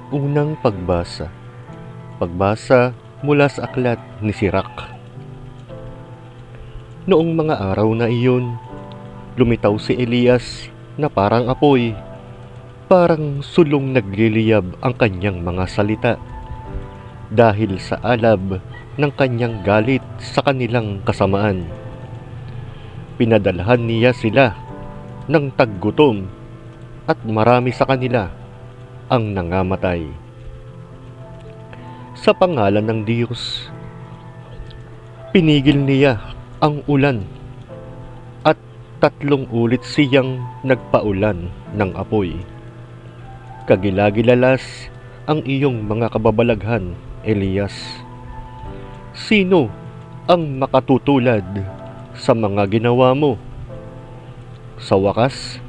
Unang pagbasa. Pagbasa mula sa aklat ni Sirach. Noong mga araw na iyon, lumitaw si Elias na parang apoy, parang sulong nagliliyab ang kanyang mga salita, dahil sa alab ng kanyang galit sa kanilang kasamaan. Pinadalhan niya sila ng taggutom at marami sa kanila ang nangamatay. Sa pangalan ng Diyos, pinigil niya ang ulan at 3 ulit siyang nagpaulan ng apoy. Kagilagilalas ang iyong mga kababalaghan, Elias. Sino ang makatutulad sa mga ginawa mo? Sa wakas,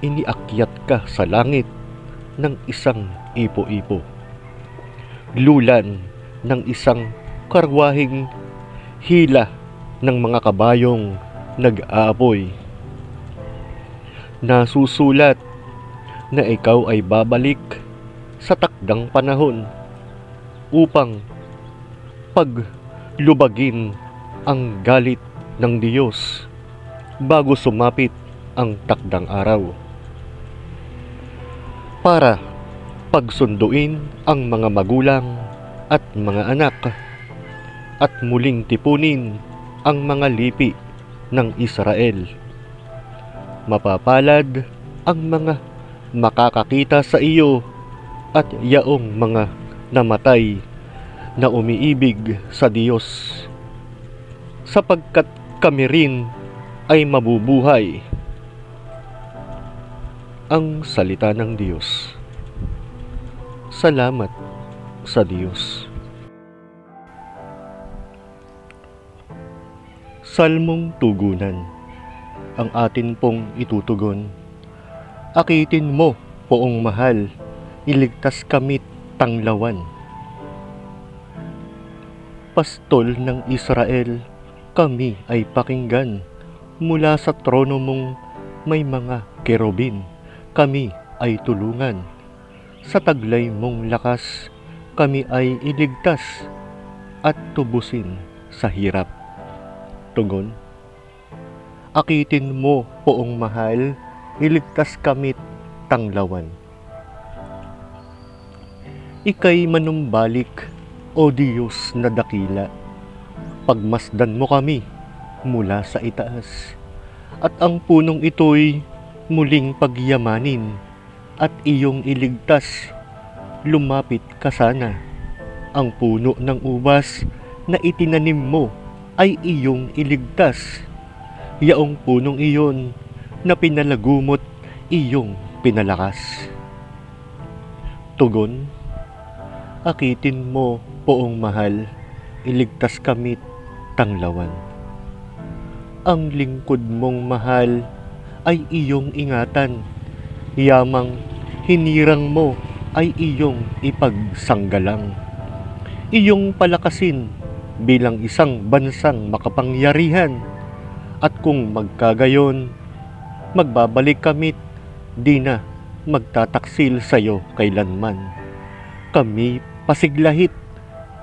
iniakyat ka sa langit ng isang ipo-ipo, lulan ng isang karwaheng hila ng mga kabayong nag-aapoy. Nasusulat na ikaw ay babalik sa takdang panahon upang paglubagin ang galit ng Diyos bago sumapit ang takdang araw, para pagsunduin ang mga magulang at mga anak at muling tipunin ang mga lipi ng Israel. Mapapalad ang mga makakakita sa iyo at yaong mga namatay na umiibig sa Diyos, sapagkat kami rin ay mabubuhay. Ang salita ng Diyos. Salamat sa Diyos. Salmong tugunan. Ang atin pong itutugon. Akitin mo, poong mahal, iligtas kamit tanglawan. Pastol ng Israel, kami ay pakinggan. Mula sa trono mong may mga kerubin, kami ay tulungan. Sa taglay mong lakas, kami ay iligtas at tubusin sa hirap. Tugon. Akitin mo, poong mahal, iligtas kamit tanglawan. Ika'y manumbalik, o Diyos na dakila. Pagmasdan mo kami mula sa itaas, at ang punong ito'y muling pagyamanin at iyong iligtas. Lumapit ka sana. Ang puno ng ubas na itinanim mo ay iyong iligtas. Yaong punong iyon na pinalagumot, iyong pinalakas. Tugon. Akitin mo, poong mahal, iligtas kamit tanglawan. Ang lingkod mong mahal ay iyong ingatan, yamang hinirang mo ay iyong ipagsanggalang. Iyong palakasin bilang isang bansang makapangyarihan, at kung magkagayon, magbabalik kamit, di na magtataksil sa'yo kailanman. Kami pasiglahit,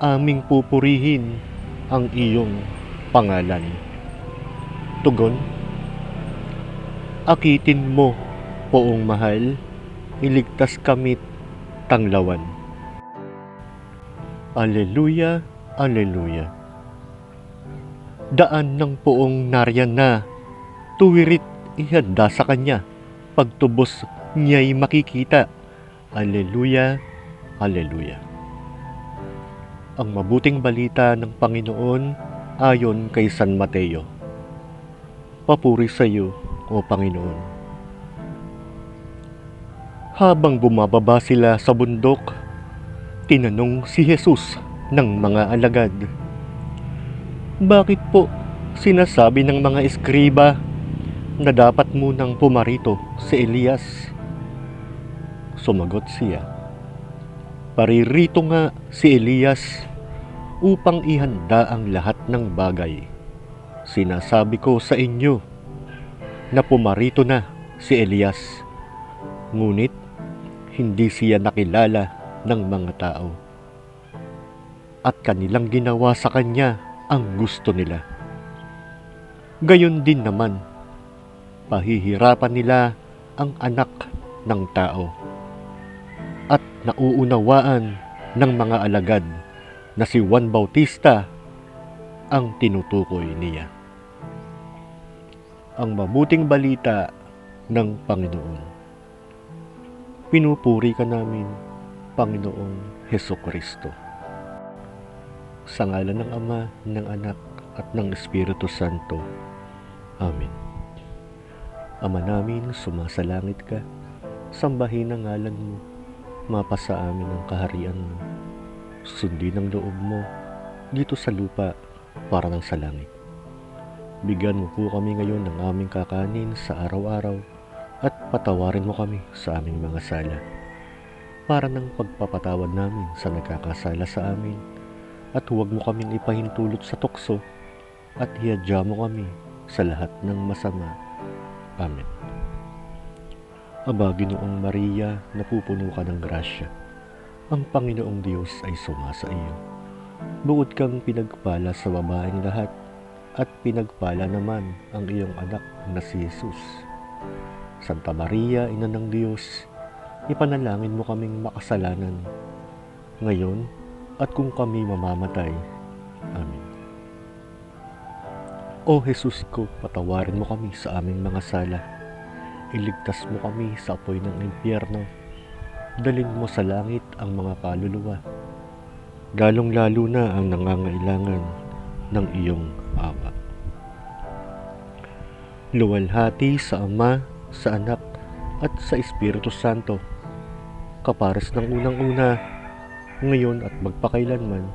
aming pupurihin ang iyong pangalan. Tugon. Akitin mo, poong mahal, iligtas kamit tanglawan. Alleluia, alleluia. Daan ng poong nariyan na, tuwirit ihanda sa kanya, pagtubos niya'y makikita. Alleluia, alleluia. Ang mabuting balita ng Panginoon ayon kay San Mateo. Papuri sa iyo, o Panginoon. Habang bumababa sila sa bundok, tinanong si Jesus ng mga alagad, bakit po sinasabi ng mga eskriba na dapat munang pumarito si Elias? Sumagot siya, paririto nga si Elias upang ihanda ang lahat ng bagay. Sinasabi ko sa inyo na pumarito na si Elias, ngunit hindi siya nakilala ng mga tao. At kanilang ginawa sa kanya ang gusto nila. Gayon din naman, pahihirapan nila ang anak ng tao. At nauunawaan ng mga alagad na si Juan Bautista ang tinutukoy niya. Ang mabuting balita ng Panginoon. Pinupuri ka namin, Panginoong Hesukristo. Sa ngalan ng Ama, ng Anak, at ng Espiritu Santo. Amen. Ama namin, sumasalangit ka, sambahin ang ngalan mo, mapasa amin ang kaharian mo, sundin ang loob mo, dito sa lupa, para ng sa langit. Bigyan mo po kami ngayon ng aming kakanin sa araw-araw, at patawarin mo kami sa aming mga sala, para ng pagpapatawad namin sa nagkakasala sa amin, at huwag mo kaming ipahintulot sa tukso, at ihadya mo kami sa lahat ng masama. Amen. Aba, Ginoong Maria, napupuno ka ng grasya. Ang Panginoong Diyos ay sumasa iyo. Bukod kang pinagpala sa babaeng lahat, at pinagpala naman ang iyong anak na si Jesus. Santa Maria, Ina ng Diyos, ipanalangin mo kaming makasalanan, ngayon at kung kami mamamatay. Amen. O Jesus ko, patawarin mo kami sa aming mga sala. Iligtas mo kami sa apoy ng impyerno. Dalhin mo sa langit ang mga kaluluwa, lalong-lalo na ang nangangailangan ng iyong awa. Luwalhati sa Ama, sa Anak, at sa Espiritu Santo, kapares ng unang-una, ngayon at magpakailanman,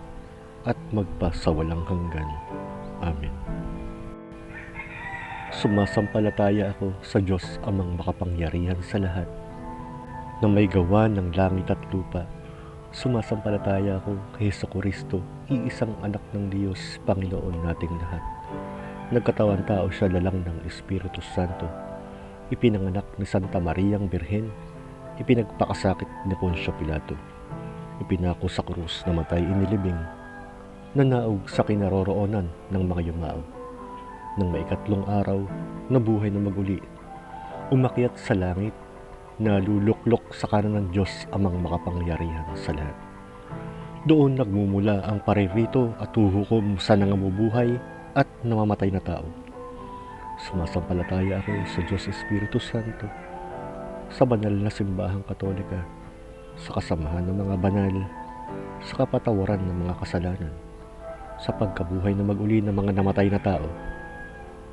at magpasawalang hanggan. Amen. Sumasampalataya ako sa Diyos Amang makapangyarihan sa lahat, na may gawa ng langit at lupa. Sumasampalataya ako kay Hesukristo, iisang anak ng Diyos, Panginoon nating lahat. Nagkatawan tao siya lalang ng Espiritu Santo. Ipinanganak ni Santa Mariang Birhen. Ipinagpakasakit ni Poncio Pilato. Ipinako sa krus, namatay inilibing. Nanaog sa kinaroroonan ng mga yumao. Nang maikatlong araw, nabuhay na maguli. Umakyat sa langit, naluluklok sa kanan ng Diyos Amang makapangyarihan sa lahat. Doon nagmumula ang paririto at huhukom sa nangamubuhay at namamatay na tao. Sumasampalataya ako sa Diyos Espiritu Santo, sa banal na simbahang Katolika, sa kasamahan ng mga banal, sa kapatawaran ng mga kasalanan, sa pagkabuhay na maguli ng mga namatay na tao,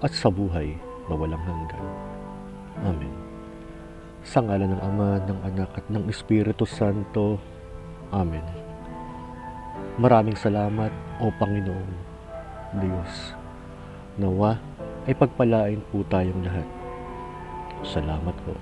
at sa buhay na walang hanggan. Amen. Sa ngalan ng Ama, ng Anak, at ng Espiritu Santo. Amen. Maraming salamat, O Panginoon Diyos. Nawa ay pagpalain po tayong lahat. Salamat po.